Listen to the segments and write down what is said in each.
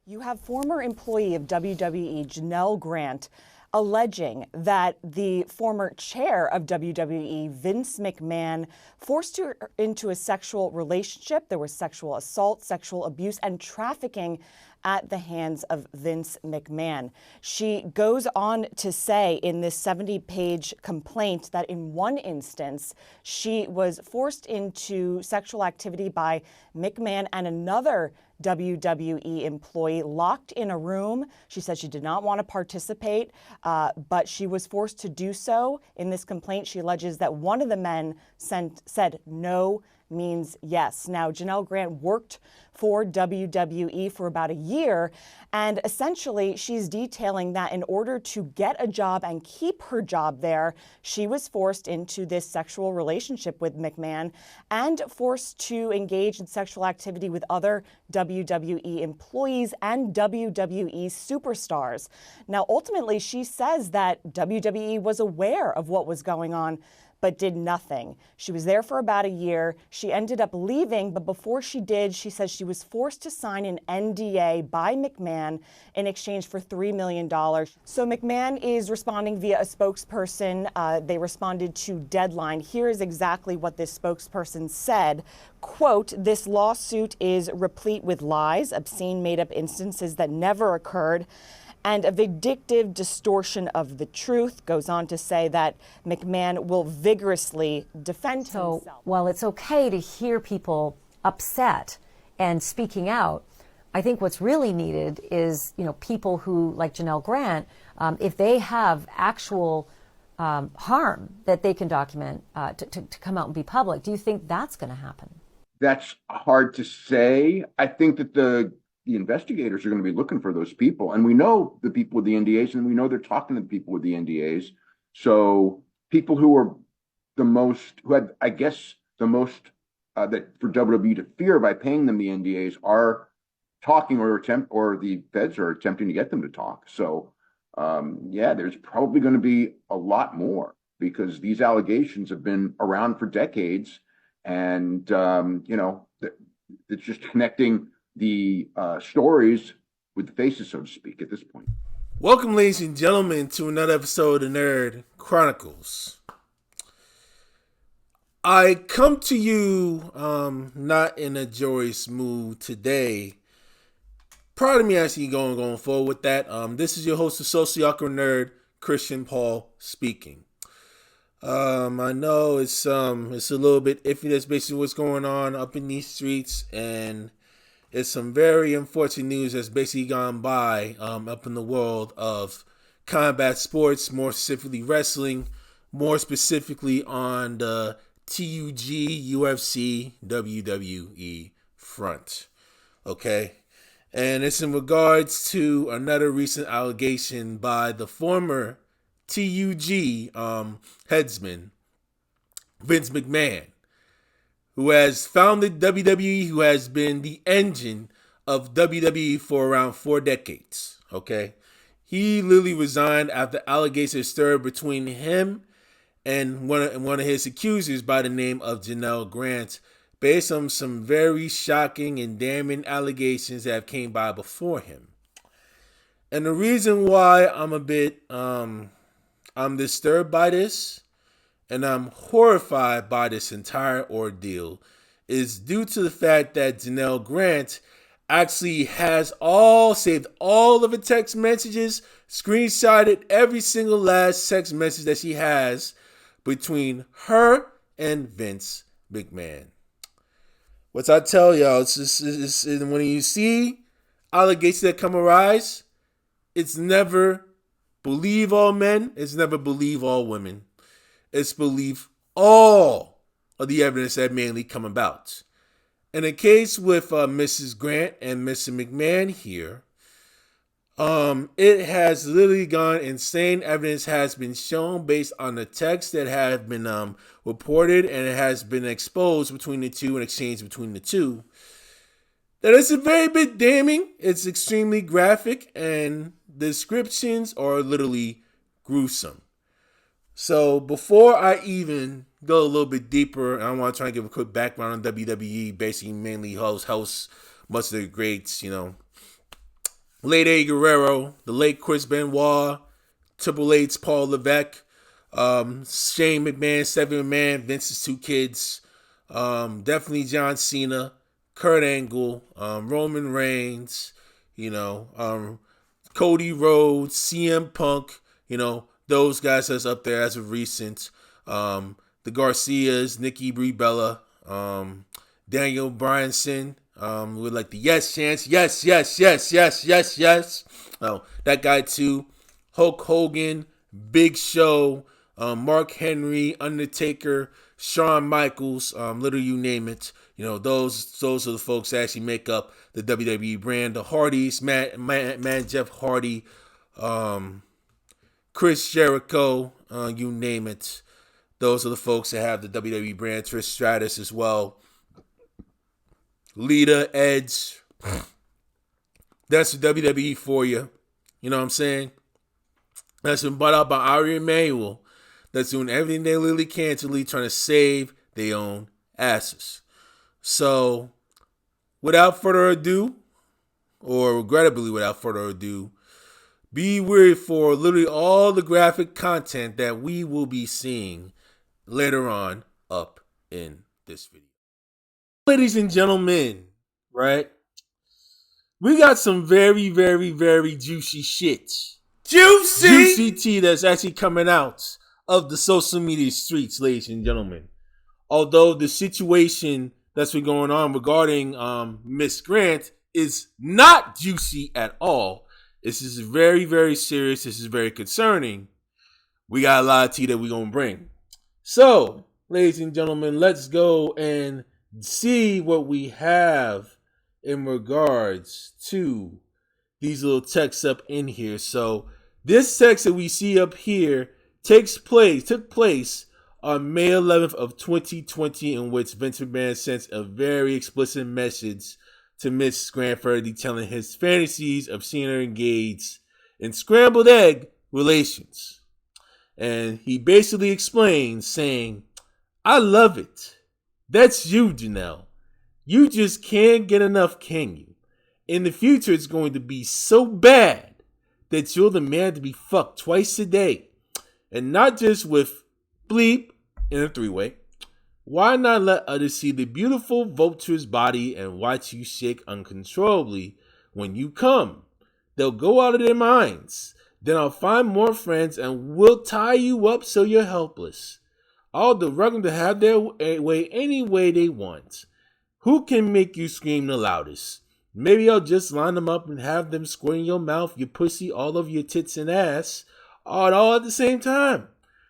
You have former employee of WWE, Janel Grant, alleging that the former chair of WWE, Vince McMahon, forced her into a sexual relationship. There was sexual assault, sexual abuse, and trafficking at the hands of Vince McMahon. She goes on to say in this 70-page complaint that in one instance, she was forced into sexual activity by McMahon and another WWE employee locked in a room. She said she did not want to participate, but she was forced to do so. In this complaint, she alleges that one of the men said no means yes. Now, Janel Grant worked for WWE for about a year, and essentially she's detailing that in order to get a job and keep her job there, she was forced into this sexual relationship with McMahon and forced to engage in sexual activity with other WWE employees and WWE superstars. Now, ultimately, she says that WWE was aware of what was going on, but did nothing. She was there for about a year. She ended up leaving, but before she did, she says she was forced to sign an NDA by McMahon in exchange for $3 million. So McMahon is responding via a spokesperson. They responded to Deadline. Here is exactly what this spokesperson said. Quote, "This lawsuit is replete with lies, obscene made-up instances that never occurred, and a vindictive distortion of the truth." Goes on to say that McMahon will vigorously defend himself. So while it's okay to hear people upset and speaking out, I think what's really needed is, people who, like Janel Grant, if they have actual harm that they can document to come out and be public. Do you think that's going to happen? That's hard to say. I think that the investigators are going to be looking for those people. And we know the people with the NDAs, and we know they're talking to the people with the NDAs. So people who are who had, I guess, the most that for WWE to fear by paying them the NDAs are talking or the feds are attempting to get them to talk. So, there's probably going to be a lot more because these allegations have been around for decades. And, it's just connecting the stories with the faces, so to speak, at this point. Welcome, ladies and gentlemen, to another episode of Nerd Chronicles. I come to you not in a joyous mood today. Prior to me actually going forward with that, this is your host, the Socially Awkward Nerd, Christian Paul, speaking. I know it's a little bit iffy. That's basically what's going on up in these streets, and it's some very unfortunate news that's basically gone by up in the world of combat sports, more specifically wrestling, more specifically on the TUG, UFC, WWE front. Okay? And it's in regards to another recent allegation by the former TUG headsman, Vince McMahon, who has founded WWE, who has been the engine of WWE for around 4 decades, okay? He literally resigned after allegations stirred between him and one of his accusers by the name of Janel Grant, based on some very shocking and damning allegations that have came by before him. And the reason why I'm a bit, I'm disturbed by this, and I'm horrified by this entire ordeal, is due to the fact that Janel Grant actually has saved all of the text messages, screenshotted every single last text message that she has between her and Vince McMahon. What I tell y'all, it's when you see allegations that come arise, it's never believe all men, it's never believe all women. It's believe all of the evidence that mainly come about. In the case with Mrs. Grant and Mr. McMahon here, it has literally gone insane. Evidence has been shown based on the text that have been reported, and it has been exposed between the two and exchanged between the two. That is a very bit damning. It's extremely graphic, and the descriptions are literally gruesome. So before I even go a little bit deeper, I want to try and give a quick background on WWE, basically mainly hosts much of the greats, late Eddie Guerrero, the late Chris Benoit, Triple H's Paul Levesque, Shane McMahon, Stephanie McMahon, Vince's two kids, definitely John Cena, Kurt Angle, Roman Reigns, Cody Rhodes, CM Punk, those guys that's up there as of recent. The Garcias, Nikki Brie Bella, Daniel Bryanson, with like the yes chance, yes. Oh, that guy too. Hulk Hogan, Big Show, Mark Henry, Undertaker, Shawn Michaels, literally you name it. Those are the folks that actually make up the WWE brand. The Hardys, man Jeff Hardy, Chris Jericho, you name it. Those are the folks that have the WWE brand. Trish Stratus as well. Lita, Edge. That's the WWE for you. You know what I'm saying? That's been bought out by Ari Emanuel. That's doing everything they literally can to lead, trying to save their own asses. So, without further ado, or regrettably without further ado, be worried for literally all the graphic content that we will be seeing later on up in this video. Ladies and gentlemen, right? We got some very, very, very juicy shit. Juicy tea that's actually coming out of the social media streets, ladies and gentlemen. Although the situation that's been going on regarding Miss Grant is not juicy at all. This is very, very serious. This is very concerning. We got a lot of tea that we're going to bring. So, ladies and gentlemen, let's go and see what we have in regards to these little texts up in here. So, this text that we see up here took place on May 11th of 2020, in which Vince McMahon sent a very explicit message to Miss Grant, detailing his fantasies of seeing her engaged in scrambled egg relations. And he basically explains, saying, "I love it. That's you, Janel. You just can't get enough, can you? In the future, it's going to be so bad that you're the man to be fucked twice a day. And not just with bleep in a three-way. Why not let others see the beautiful vulture's body and watch you shake uncontrollably when you come? They'll go out of their minds. Then I'll find more friends and we'll tie you up so you're helpless. I'll direct them to have their way any way they want. Who can make you scream the loudest? Maybe I'll just line them up and have them squirt in your mouth, your pussy, all over your tits and ass, all at the same time.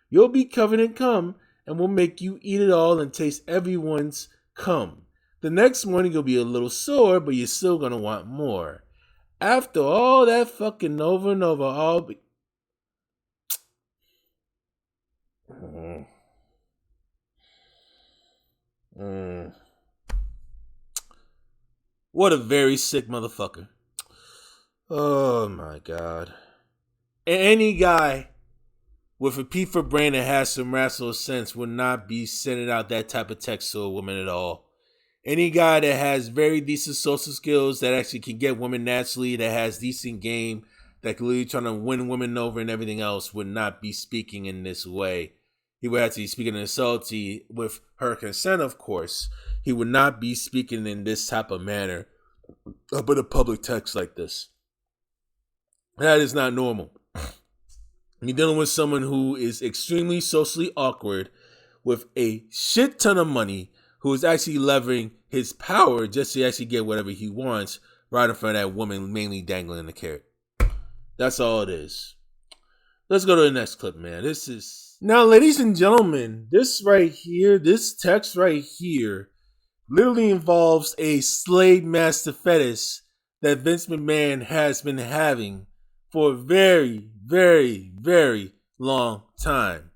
You'll be covered in cum, and we'll make you eat it all and taste everyone's cum. The next morning you'll be a little sore, but you're still going to want more. After all that fucking over and over, I'll be..." What a very sick motherfucker. Oh my God. Any guy with a pee for brain that has some rational sense would not be sending out that type of text to a woman at all. Any guy that has very decent social skills, that actually can get women naturally, that has decent game, that can really trying to win women over and everything else, would not be speaking in this way. He would actually speak in salty with her consent, of course. He would not be speaking in this type of manner up in a public text like this. That is not normal. You're dealing with someone who is extremely socially awkward with a shit ton of money, who is actually leveraging his power just to actually get whatever he wants right in front of that woman, mainly dangling the carrot. That's all it is. Let's go to the next clip, man. Now, ladies and gentlemen, this text right here, literally involves a slave master fetish that Vince McMahon has been having for a very, very, very long time.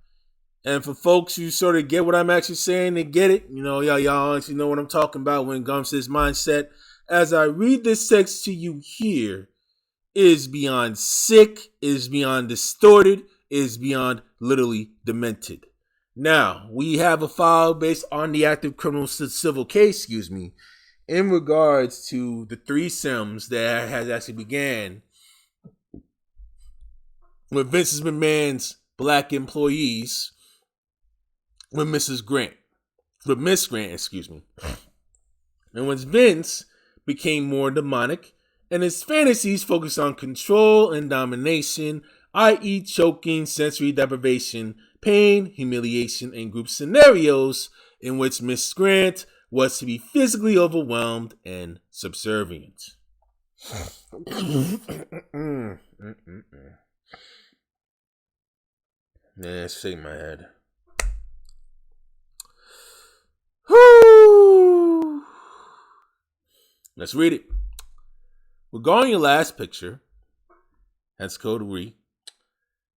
And for folks who sort of get what I'm actually saying, they get it. Y'all actually know what I'm talking about when it comes to this mindset. As I read this text to you here, it is beyond sick, it is beyond distorted, it is beyond literally demented. Now, we have a file based on the active criminal civil case, in regards to the threesomes that has actually began with Vince McMahon's black employees with Miss Grant, excuse me. And once Vince became more demonic and his fantasies focused on control and domination, i.e. choking, sensory deprivation, pain, humiliation, and group scenarios in which Miss Grant was to be physically overwhelmed and subservient. Yeah, shake my head. Whew. Let's read it. Regarding your last picture, that's code re.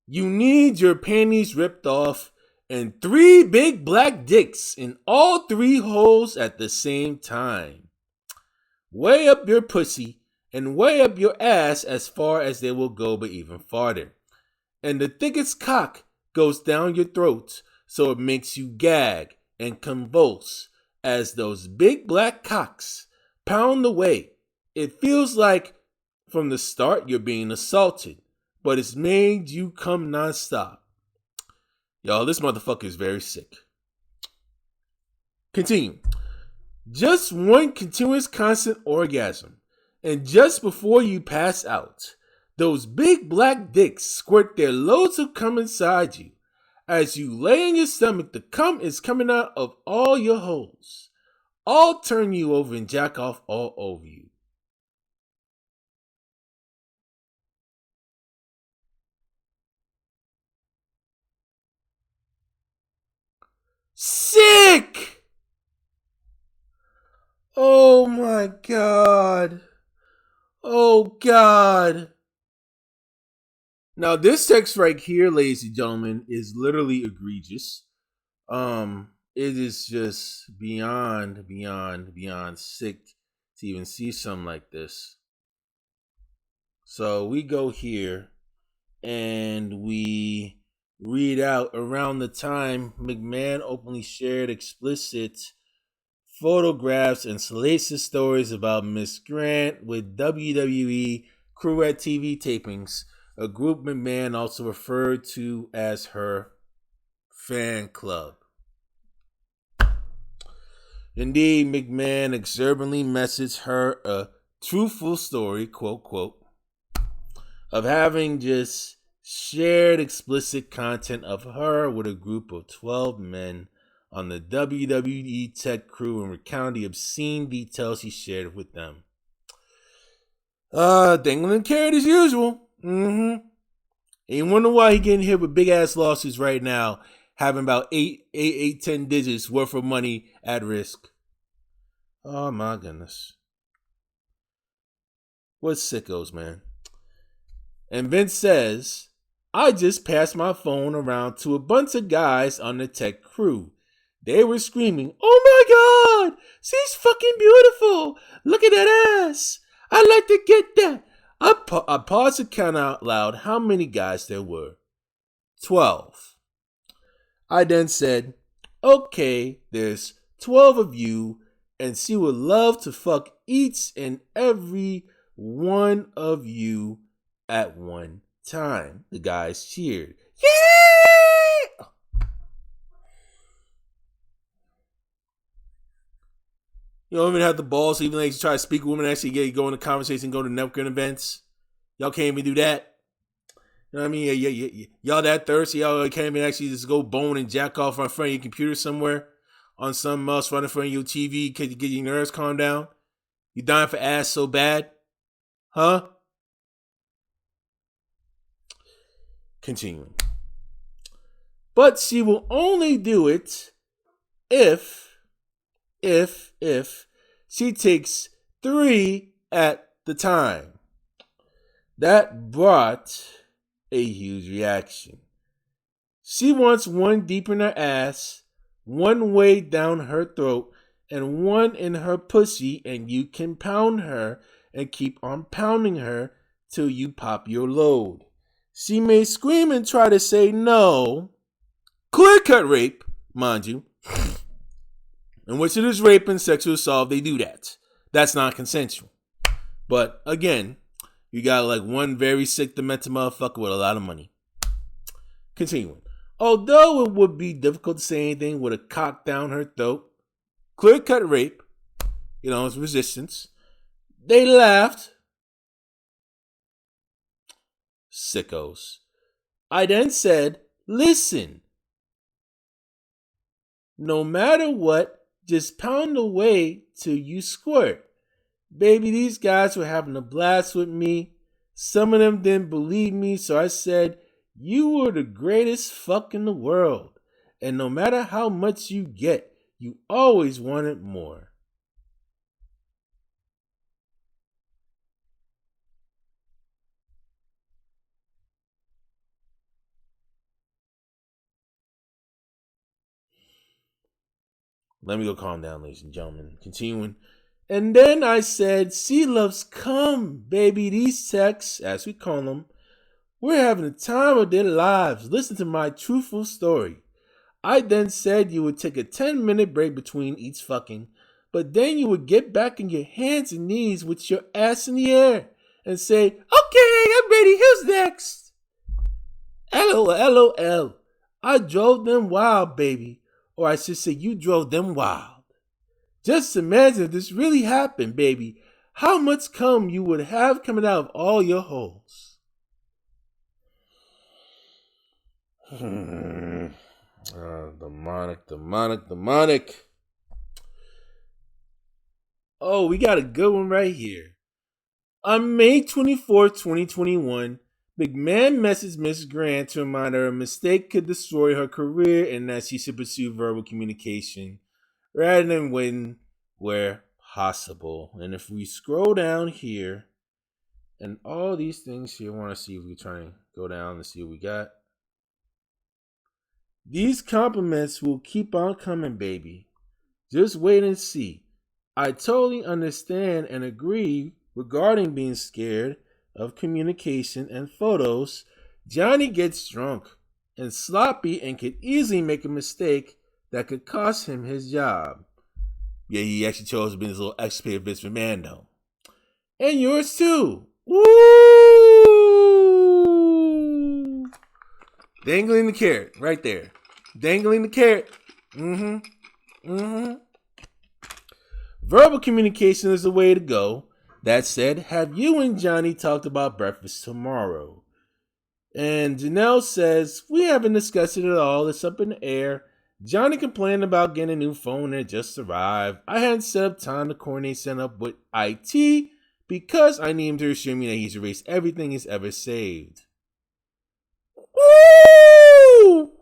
You need your panties ripped off and 3 big black dicks in all 3 holes at the same time. Way up your pussy and way up your ass as far as they will go, but even farther. And the thickest cock goes down your throat so it makes you gag and convulse as those big black cocks pound away. It feels like from the start you're being assaulted, but it's made you come nonstop. Y'all, this motherfucker is very sick. Continue. Just one continuous constant orgasm, and just before you pass out, those big black dicks squirt their loads of cum inside you. As you lay on your stomach, the cum is coming out of all your holes. All turn you over and jack off all over you. Sick! Oh my God. Oh God. Now this text right here, ladies and gentlemen, is literally egregious. It is just beyond sick to even see something like this. So we go here and we read out around the time McMahon openly shared explicit photographs and salacious stories about Miss Grant with WWE crew at TV tapings, a group McMahon also referred to as her fan club. Indeed, McMahon exuberantly messaged her a truthful story, quote, quote, of having just shared explicit content of her with a group of 12 men on the WWE tech crew and recounted the obscene details he shared with them. Dangling carrot as usual. And you wonder why he getting hit with big ass losses right now, having about 10 digits worth of money at risk. Oh my goodness. What sickos, man. And Vince says, I just passed my phone around to a bunch of guys on the tech crew. They were screaming, oh my God, she's fucking beautiful. Look at that ass. I'd like to get that. I paused to count out loud how many guys there were. 12. I then said, okay, there's 12 of you, and she would love to fuck each and every one of you at one time. The guys cheered. Yeah! You don't even have the balls to even like try to speak with women, actually go into conversation, go to networking events. Y'all can't even do that. You know what I mean? Yeah. Y'all that thirsty, y'all can't even actually just go bone and jack off in front of your computer somewhere on something else right in front of your TV. Can you get your nerves calmed down? You dying for ass so bad? Huh? Continuing. But she will only do it if she takes 3 at the time. That brought a huge reaction. She wants one deep in her ass, one way down her throat, and one in her pussy, and you can pound her and keep on pounding her till you pop your load. She may scream and try to say no. Clear-cut rape, mind you. In which it is rape and sexual assault, they do that. That's not consensual. But again, you got like one very sick, demented motherfucker with a lot of money. Continuing. Although it would be difficult to say anything with a cock down her throat, clear-cut rape, it's resistance. They laughed. Sickos. I then said, listen, no matter what, just pound away till you squirt. Baby, these guys were having a blast with me. Some of them didn't believe me, so I said, you were the greatest fuck in the world. And no matter how much you get, you always wanted more. Let me go calm down, ladies and gentlemen. Continuing. And then I said, sea loves come, baby. These texts, as we call them, we're having the time of their lives. Listen to my truthful story. I then said you would take a 10-minute break between each fucking, but then you would get back on your hands and knees with your ass in the air and say, okay, I'm ready. Who's next? LOL. I drove them wild, baby. Or I should say you drove them wild. Just imagine if this really happened, baby. How much cum you would have coming out of all your holes. Demonic. Oh, we got a good one right here. On May 24th, 2021, McMahon messaged Miss Grant to remind her a mistake could destroy her career and that she should pursue verbal communication rather than waiting where possible. And if we scroll down here and all these things here, I want to see if we try and go down and see what we got. These compliments will keep on coming, baby. Just wait and see. I totally understand and agree regarding being scared of communication and photos. Johnny gets drunk and sloppy and could easily make a mistake that could cost him his job. Yeah, he actually chose to be this little expatriate Vince McMahon though. And yours too. Woo! Dangling the carrot right there. Dangling the carrot. Verbal communication is the way to go. That said, have you and Johnny talked about breakfast tomorrow? And Janelle says, we haven't discussed it at all. It's up in the air. Johnny complained about getting a new phone and it just arrived. I hadn't set up time to coordinate setting up with IT because I need him to assure me that he's erased everything he's ever saved. Woo!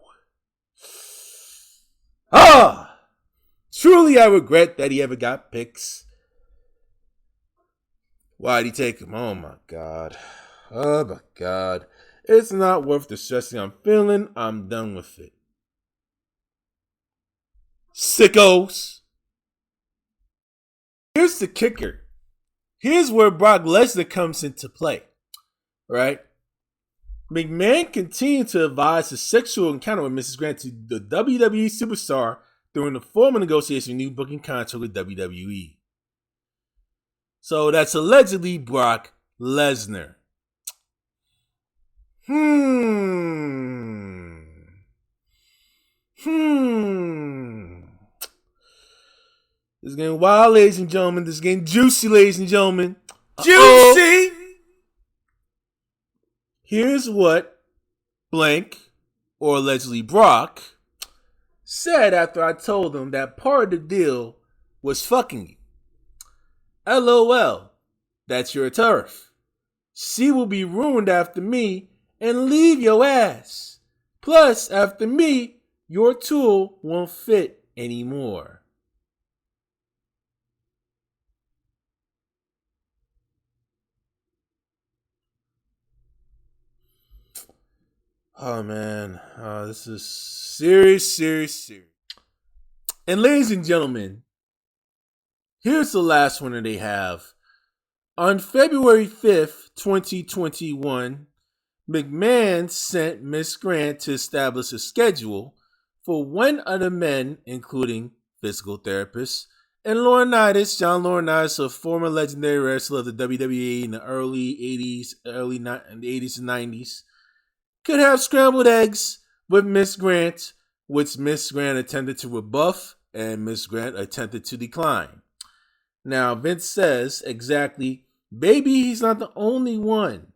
Truly I regret that he ever got pics. Why'd he take him? Oh my God. It's not worth the stressing I'm feeling. I'm done with it. Sickos. Here's the kicker. Here's where Brock Lesnar comes into play. Right? McMahon continued to advise a sexual encounter with Mrs. Grant to the WWE superstar during the formal negotiation of new booking contract with WWE. So that's allegedly Brock Lesnar. This is getting wild, ladies and gentlemen. This is getting juicy, ladies and gentlemen. Juicy! Here's what blank, or allegedly Brock, said after I told him that part of the deal was fucking you. LOL, that's your turf. She will be ruined after me and leave your ass. Plus, after me, your tool won't fit anymore. Oh man, this is serious. And ladies and gentlemen, here's the last one that they have. On February 5th, 2021, McMahon sent Miss Grant to establish a schedule for when other men, including physical therapists And Lauranitis, John Lauranitis, a former legendary wrestler of the WWE in the early 80s, in the 80s and 90s, could have scrambled eggs with Miss Grant, which Miss Grant attempted to rebuff and Miss Grant attempted to decline. Now, Vince says exactly, baby, he's not the only one.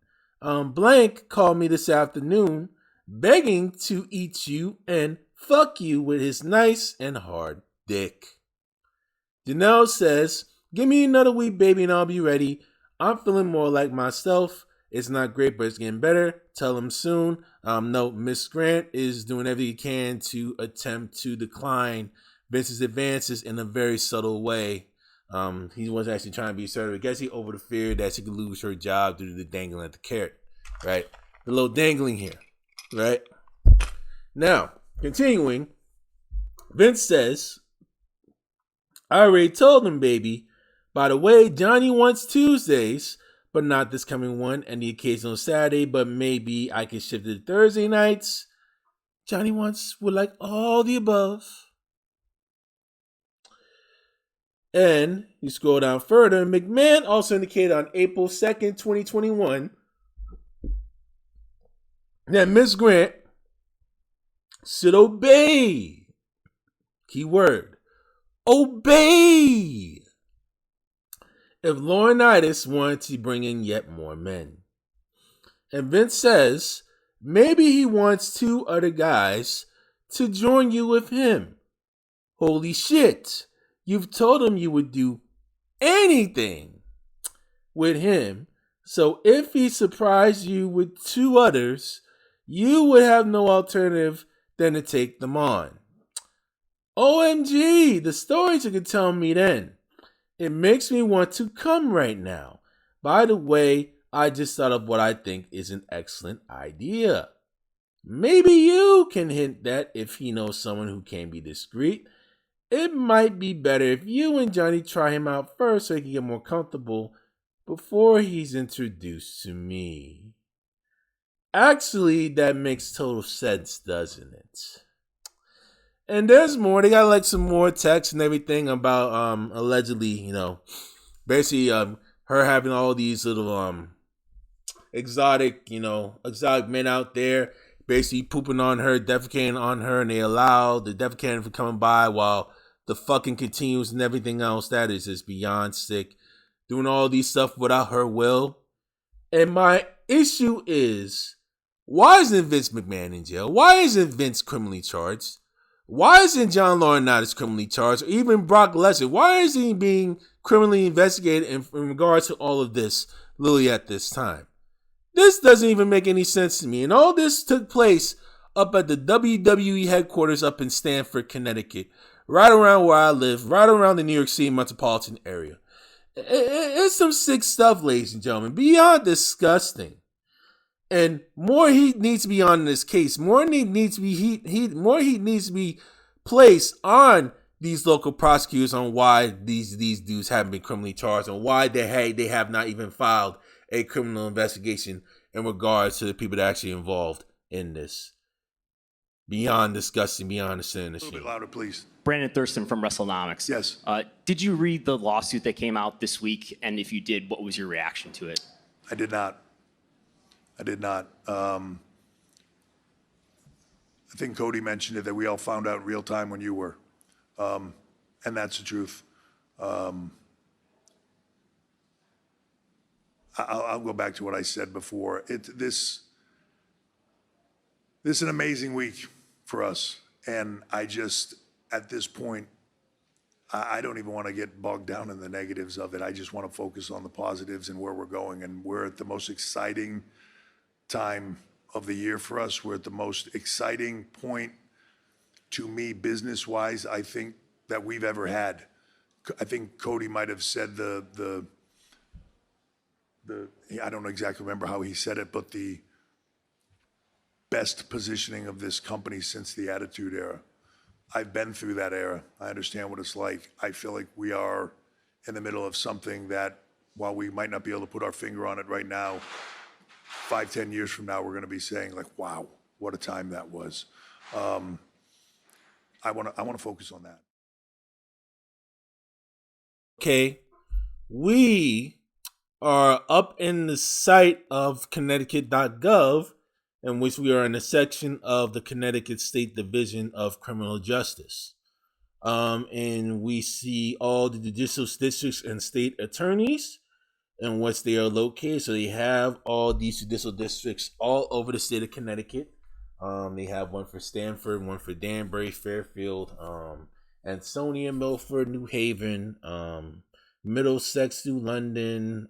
Blank called me this afternoon begging to eat you and fuck you with his nice and hard dick. Janel says, give me another week, baby, and I'll be ready. I'm feeling more like myself. It's not great, but it's getting better. Tell him soon. No, Miss Grant is doing everything he can to attempt to decline Vince's advances in a very subtle way. He wasn't actually trying to be assertive. I guess he over the fear that she could lose her job due to the dangling at the carrot, right? The little dangling here, right? Now, continuing, Vince says, I already told him, baby. By the way, Johnny wants Tuesdays, but not this coming one, and the occasional Saturday, but maybe I can shift it to Thursday nights. Johnny would like all the above. And you scroll down further, McMahon also indicated on April 2nd, 2021, that Miss Grant should obey. Keyword. Obey. If Lauranitis wanted to bring in yet more men. And Vince says, maybe he wants 2 other guys to join you with him. Holy shit. You've told him you would do anything with him. So if he surprised you with 2 others, you would have no alternative than to take them on. OMG, the stories you could tell me then. It makes me want to come right now. By the way, I just thought of what I think is an excellent idea. Maybe you can hint that if he knows someone who can be discreet, it might be better if you and Johnny try him out first so he can get more comfortable before he's introduced to me. Actually, that makes total sense, doesn't it? And there's more. They got like some more text and everything about allegedly, basically her having all these little exotic men out there basically pooping on her, defecating on her, and they allow the defecating from coming by while the fucking continues and everything else. That is just beyond sick. Doing all these stuff without her will. And my issue is, why isn't Vince McMahon in jail? Why isn't Vince criminally charged? Why isn't John Lauranitis criminally charged? Or even Brock Lesnar? Why is he being criminally investigated in regards to all of this literally at this time? This doesn't even make any sense to me. And all this took place up at the WWE headquarters up in Stamford, Connecticut. Right around where I live. Right around the New York City metropolitan area. It's some sick stuff, ladies and gentlemen. Beyond disgusting. And more heat needs to be on this case. More heat needs to be placed on these local prosecutors on why these dudes haven't been criminally charged and why they have not even filed a criminal investigation in regards to the people that are actually involved in this. Beyond disgusting, beyond the sin and the shame. A little bit louder, please. Brandon Thurston from WrestleNomics. Yes. Did you read the lawsuit that came out this week? And if you did, what was your reaction to it? I did not. I think Cody mentioned it, that we all found out in real time when you were. And that's the truth. I'll go back to what I said before. This is an amazing week for us. And I just, at this point, I don't even want to get bogged down in the negatives of it. I just want to focus on the positives and where we're going. And we're at the most exciting time of the year for us. We're at the most exciting point, to me, business-wise, I think, that we've ever had. I think Cody might have said I don't exactly remember how he said it, but the best positioning of this company since the Attitude Era. I've been through that era. I understand what it's like. I feel like we are in the middle of something that, while we might not be able to put our finger on it right now, 5-10 years from now, we're going to be saying, like, wow, what a time that was. I want to focus on that. Okay, we are up in the site of Connecticut.gov, in which we are in a section of the Connecticut State Division of Criminal Justice. And we see all the judicial districts and state attorneys in which they are located. So they have all these judicial districts all over the state of Connecticut. They have one for Stamford, one for Danbury, Fairfield, Ansonia, Milford, New Haven, Middlesex, New London,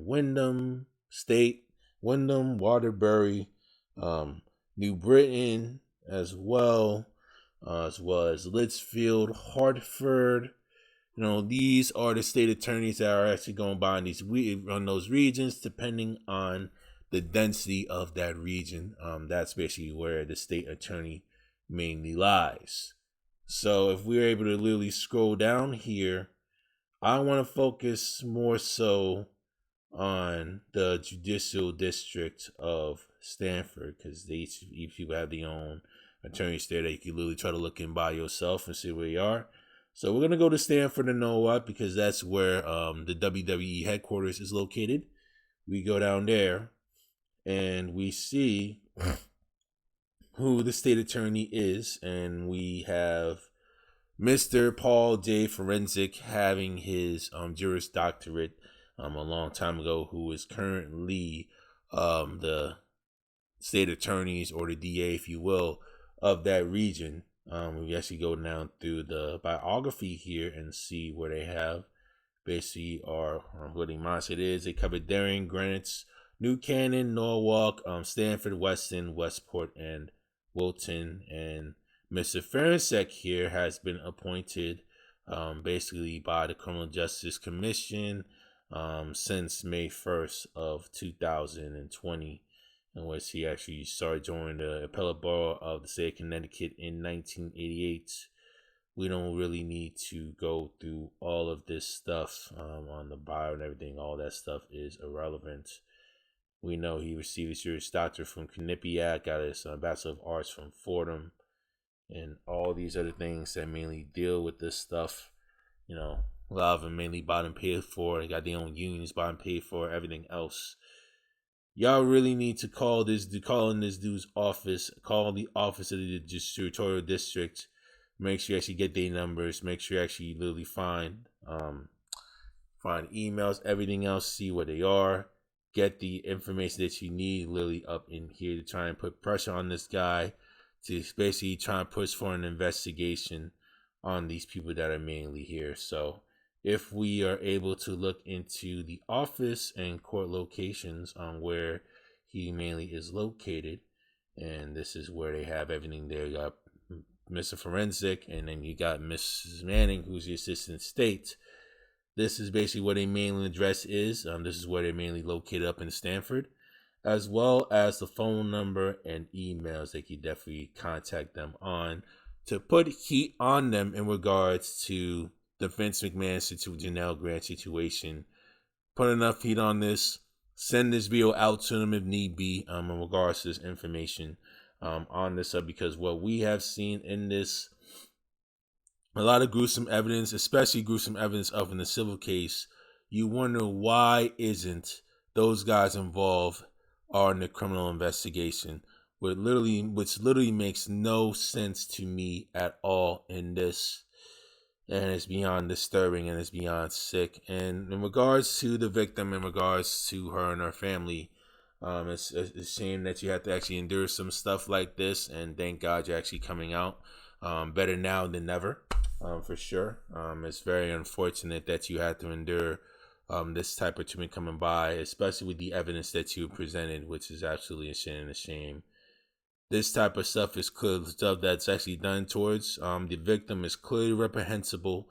Wyndham State, Wyndham, Waterbury, New Britain as well as Litchfield, Hartford. You know, these are the state attorneys that are actually going by on those regions, depending on the density of that region. That's basically where the state attorney mainly lies. So if we're able to literally scroll down here, I want to focus more so on the judicial district of Stamford, because each people have their own attorneys there that you can literally try to look in by yourself and see where you are. So we're going to go to Stamford and Norwalk because that's where the WWE headquarters is located. We go down there and we see who the state attorney is, and we have Mr. Paul J. Ferencek having his Juris Doctorate a long time ago, who is currently the state attorneys, or the DA, if you will, of that region. We actually go down through the biography here and see where they have basically are what the mindset is. They cover Darien, Greenwich, New Canaan, Norwalk, Stamford, Weston, Westport, and Wilton. And Mr. Ferencek here has been appointed basically by the Criminal Justice Commission since May 1st of 2020. In which he actually started joining the appellate bar of the state of Connecticut in 1988. We don't really need to go through all of this stuff on the bio and everything. All that stuff is irrelevant. We know he received his Juris Doctorate from Quinnipiac, got his Bachelor of Arts from Fordham, and all these other things that mainly deal with this stuff. You know, a lot of them mainly bought and paid for. They got their own unions, bought and paid for, everything else. Y'all really need to call in this dude's office, call the office of the judicial district. Make sure you actually get their numbers. Make sure you actually literally find emails, everything else, see where they are. Get the information that you need literally up in here to try and put pressure on this guy to basically try and push for an investigation on these people that are mainly here. So if we are able to look into the office and court locations on where he mainly is located, and this is where they have everything there. You got Mr. Ferencek, and then you got Mrs. Manning, who's the assistant state. This is basically where their main address is. This is where they're mainly located up in Stamford, as well as the phone number and emails that you definitely contact them on to put heat on them in regards to the Vince McMahon Janel Grant situation. Put enough heat on this. Send this video out to them if need be in regards to this information on this because what we have seen in this, a lot of gruesome evidence, especially gruesome evidence of in the civil case. You wonder why isn't those guys involved are in the criminal investigation, which literally makes no sense to me at all in this. And it's beyond disturbing and it's beyond sick. And in regards to the victim, in regards to her and her family, it's a shame that you have to actually endure some stuff like this. And thank God you're actually coming out better now than never, for sure. It's very unfortunate that you had to endure this type of treatment coming by, especially with the evidence that you presented, which is absolutely a shame. This type of stuff is clear stuff that's actually done towards the victim is clearly reprehensible,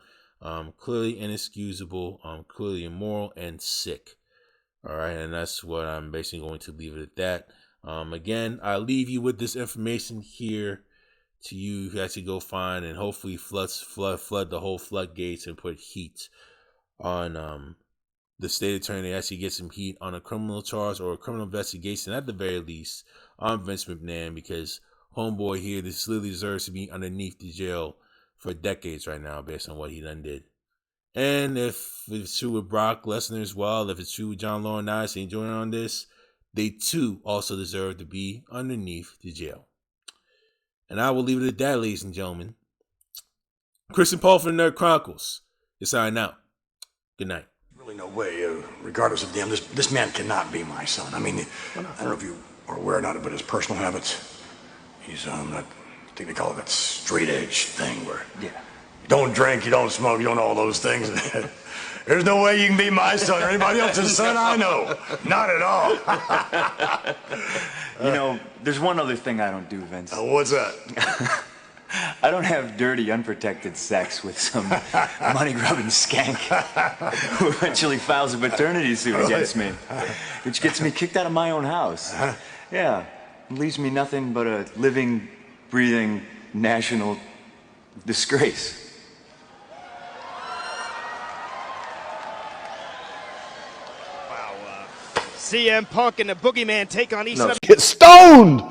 clearly inexcusable, clearly immoral and sick. All right, and that's what I'm basically going to leave it at that. Again, I leave you with this information here to you to actually go find and hopefully flood the whole floodgates and put heat on the state attorney actually get some heat on a criminal charge or a criminal investigation at the very least on Vince McMahon, because homeboy here, this literally deserves to be underneath the jail for decades right now based on what he done did. And if it's true with Brock Lesnar as well, if it's true with John Lauranitis and joining on this, they too also deserve to be underneath the jail. And I will leave it at that, ladies and gentlemen. Christian Paul for the Nerd Chronicles is signing out. Good night. Really no way, regardless of them, this man cannot be my son. I mean, I don't know if you are aware or not, but his personal habits, he's that, I think they call it that straight edge thing where you don't drink, you don't smoke, you don't all those things. There's no way you can be my son or anybody else's son I know. Not at all. You know, there's one other thing I don't do, Vince. What's that? I don't have dirty, unprotected sex with some money-grubbing skank who eventually files a paternity suit against me, which gets me kicked out of my own house. Yeah, leaves me nothing but a living, breathing, national disgrace. CM Punk and the Boogeyman take on each Get stoned!